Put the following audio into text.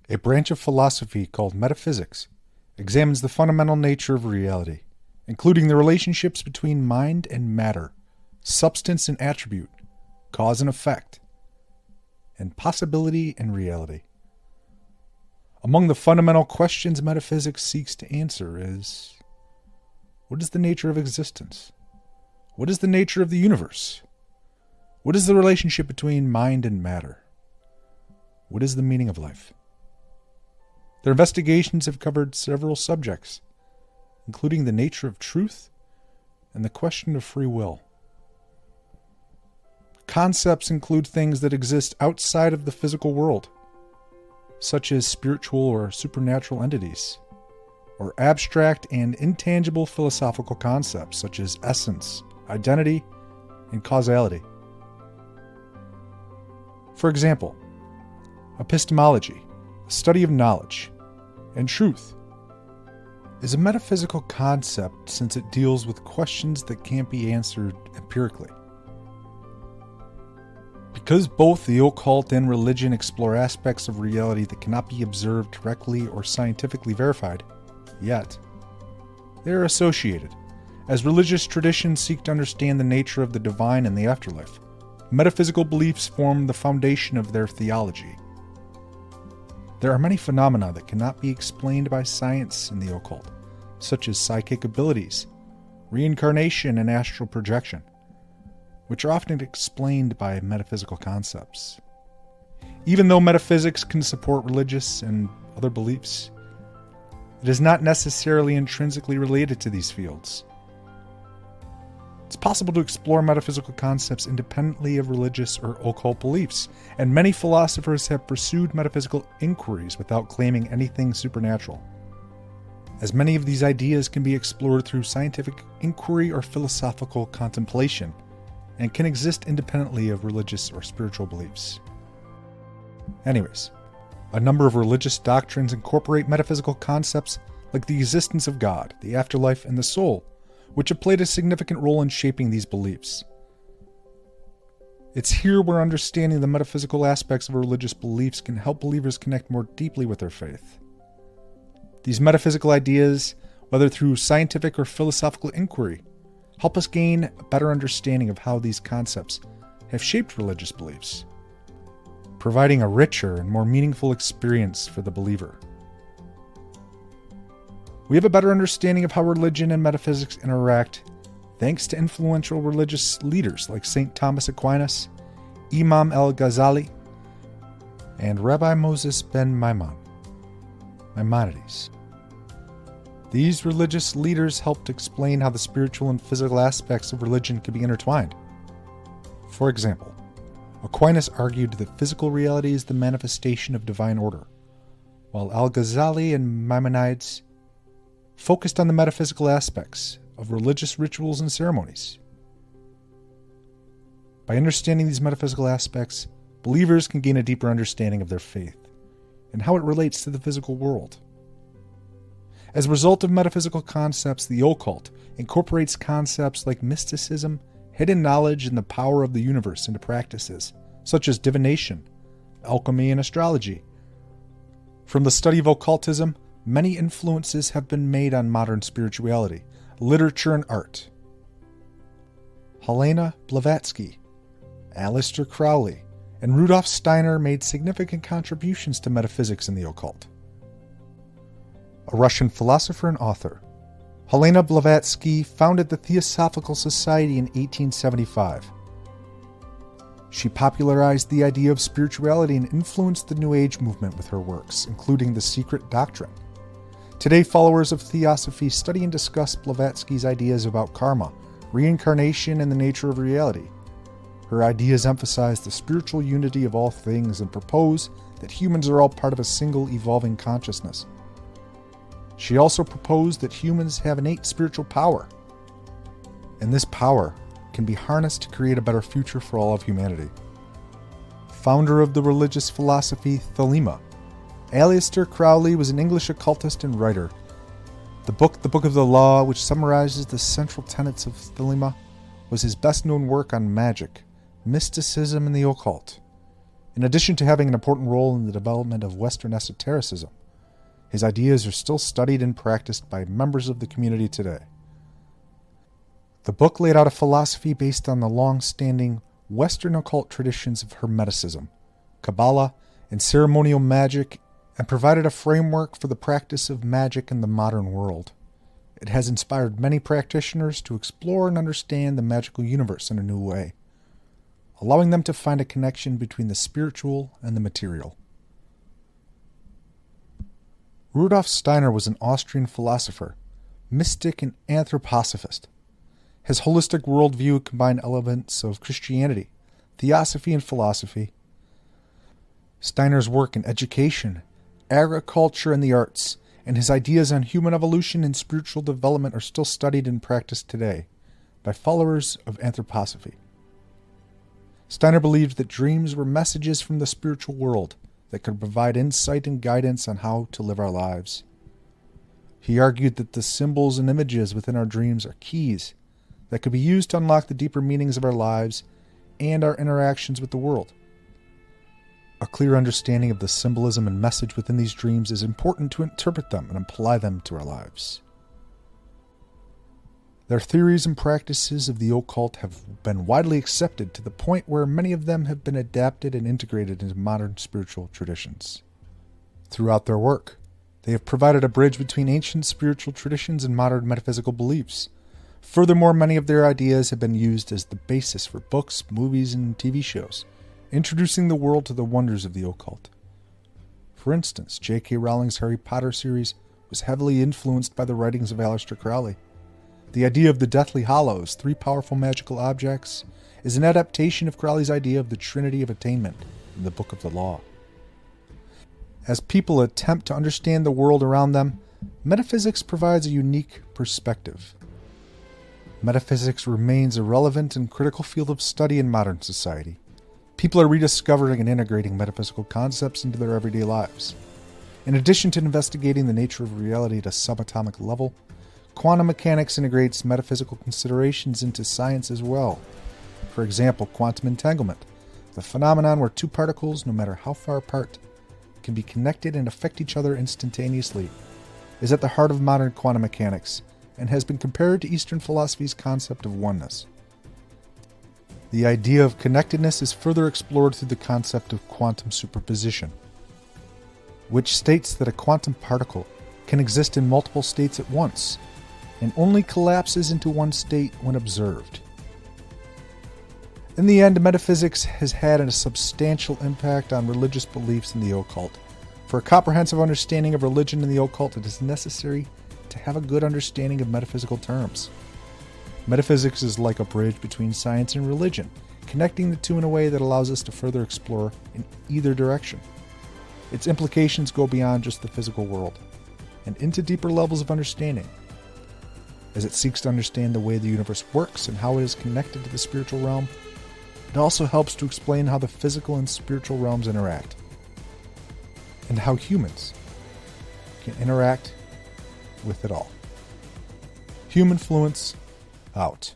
A branch of philosophy called metaphysics examines the fundamental nature of reality, including the relationships between mind and matter, substance and attribute, cause and effect, and possibility and reality. Among the fundamental questions metaphysics seeks to answer is, what is the nature of existence? What is the nature of the universe? What is the relationship between mind and matter? What is the meaning of life? Their investigations have covered several subjects, including the nature of truth and the question of free will. Concepts include things that exist outside of the physical world, such as spiritual or supernatural entities, or abstract and intangible philosophical concepts such as essence, identity, and causality. For example, epistemology, the study of knowledge, and truth, is a metaphysical concept since it deals with questions that can't be answered empirically. Because both the occult and religion explore aspects of reality that cannot be observed directly or scientifically verified, yet they are associated. As religious traditions seek to understand the nature of the divine and the afterlife, metaphysical beliefs form the foundation of their theology. There are many phenomena that cannot be explained by science in the occult, such as psychic abilities, reincarnation, and astral projection, which are often explained by metaphysical concepts. Even though metaphysics can support religious and other beliefs, it is not necessarily intrinsically related to these fields. It's possible to explore metaphysical concepts independently of religious or occult beliefs, and many philosophers have pursued metaphysical inquiries without claiming anything supernatural, as many of these ideas can be explored through scientific inquiry or philosophical contemplation, and can exist independently of religious or spiritual beliefs. Anyways, a number of religious doctrines incorporate metaphysical concepts like the existence of God, the afterlife, and the soul, which have played a significant role in shaping these beliefs. It's here where understanding the metaphysical aspects of religious beliefs can help believers connect more deeply with their faith. These metaphysical ideas, whether through scientific or philosophical inquiry, help us gain a better understanding of how these concepts have shaped religious beliefs, providing a richer and more meaningful experience for the believer. We have a better understanding of how religion and metaphysics interact thanks to influential religious leaders like St. Thomas Aquinas, Imam al-Ghazali, and Rabbi Moses ben Maimonides. These religious leaders helped explain how the spiritual and physical aspects of religion could be intertwined. For example, Aquinas argued that physical reality is the manifestation of divine order, while al-Ghazali and Maimonides focused on the metaphysical aspects of religious rituals and ceremonies. By understanding these metaphysical aspects, believers can gain a deeper understanding of their faith and how it relates to the physical world. As a result of metaphysical concepts, the occult incorporates concepts like mysticism, hidden knowledge, and the power of the universe into practices such as divination, alchemy, and astrology. From the study of occultism, many influences have been made on modern spirituality, literature, and art. Helena Blavatsky, Aleister Crowley, and Rudolf Steiner made significant contributions to metaphysics in the occult. A Russian philosopher and author, Helena Blavatsky founded the Theosophical Society in 1875. She popularized the idea of spirituality and influenced the New Age movement with her works, including The Secret Doctrine. Today, followers of Theosophy study and discuss Blavatsky's ideas about karma, reincarnation, and the nature of reality. Her ideas emphasize the spiritual unity of all things and propose that humans are all part of a single evolving consciousness. She also proposed that humans have innate spiritual power, and this power can be harnessed to create a better future for all of humanity. Founder of the religious philosophy Thelema, Aleister Crowley was an English occultist and writer. The Book of the Law, which summarizes the central tenets of Thelema, was his best-known work on magic, mysticism, and the occult. In addition to having an important role in the development of Western esotericism, his ideas are still studied and practiced by members of the community today. The book laid out a philosophy based on the long-standing Western occult traditions of Hermeticism, Kabbalah, and ceremonial magic, and provided a framework for the practice of magic in the modern world. It has inspired many practitioners to explore and understand the magical universe in a new way, allowing them to find a connection between the spiritual and the material. Rudolf Steiner was an Austrian philosopher, mystic, and anthroposophist. His holistic worldview combined elements of Christianity, theosophy, and philosophy. Steiner's work in education, agriculture, and the arts, and his ideas on human evolution and spiritual development are still studied and practiced today by followers of anthroposophy. Steiner believed that dreams were messages from the spiritual world that could provide insight and guidance on how to live our lives. He argued that the symbols and images within our dreams are keys that could be used to unlock the deeper meanings of our lives and our interactions with the world. A clear understanding of the symbolism and message within these dreams is important to interpret them and apply them to our lives. Their theories and practices of the occult have been widely accepted to the point where many of them have been adapted and integrated into modern spiritual traditions. Throughout their work, they have provided a bridge between ancient spiritual traditions and modern metaphysical beliefs. Furthermore, many of their ideas have been used as the basis for books, movies, and TV shows, introducing the world to the wonders of the occult. For instance, J.K. Rowling's Harry Potter series was heavily influenced by the writings of Aleister Crowley. The idea of the Deathly Hallows, 3 powerful magical objects, is an adaptation of Crowley's idea of the Trinity of Attainment in the Book of the Law. As people attempt to understand the world around them, metaphysics provides a unique perspective. Metaphysics remains a relevant and critical field of study in modern society. People are rediscovering and integrating metaphysical concepts into their everyday lives. In addition to investigating the nature of reality at a subatomic level, quantum mechanics integrates metaphysical considerations into science as well. For example, quantum entanglement, the phenomenon where 2 particles, no matter how far apart, can be connected and affect each other instantaneously, is at the heart of modern quantum mechanics and has been compared to Eastern philosophy's concept of oneness. The idea of connectedness is further explored through the concept of quantum superposition, which states that a quantum particle can exist in multiple states at once and only collapses into one state when observed. In the end, metaphysics has had a substantial impact on religious beliefs in the occult. For a comprehensive understanding of religion and the occult, it is necessary to have a good understanding of metaphysical terms. Metaphysics is like a bridge between science and religion, connecting the two in a way that allows us to further explore in either direction. Its implications go beyond just the physical world and into deeper levels of understanding, as it seeks to understand the way the universe works and how it is connected to the spiritual realm. It also helps to explain how the physical and spiritual realms interact, and how humans can interact with it all. Humanfluence out.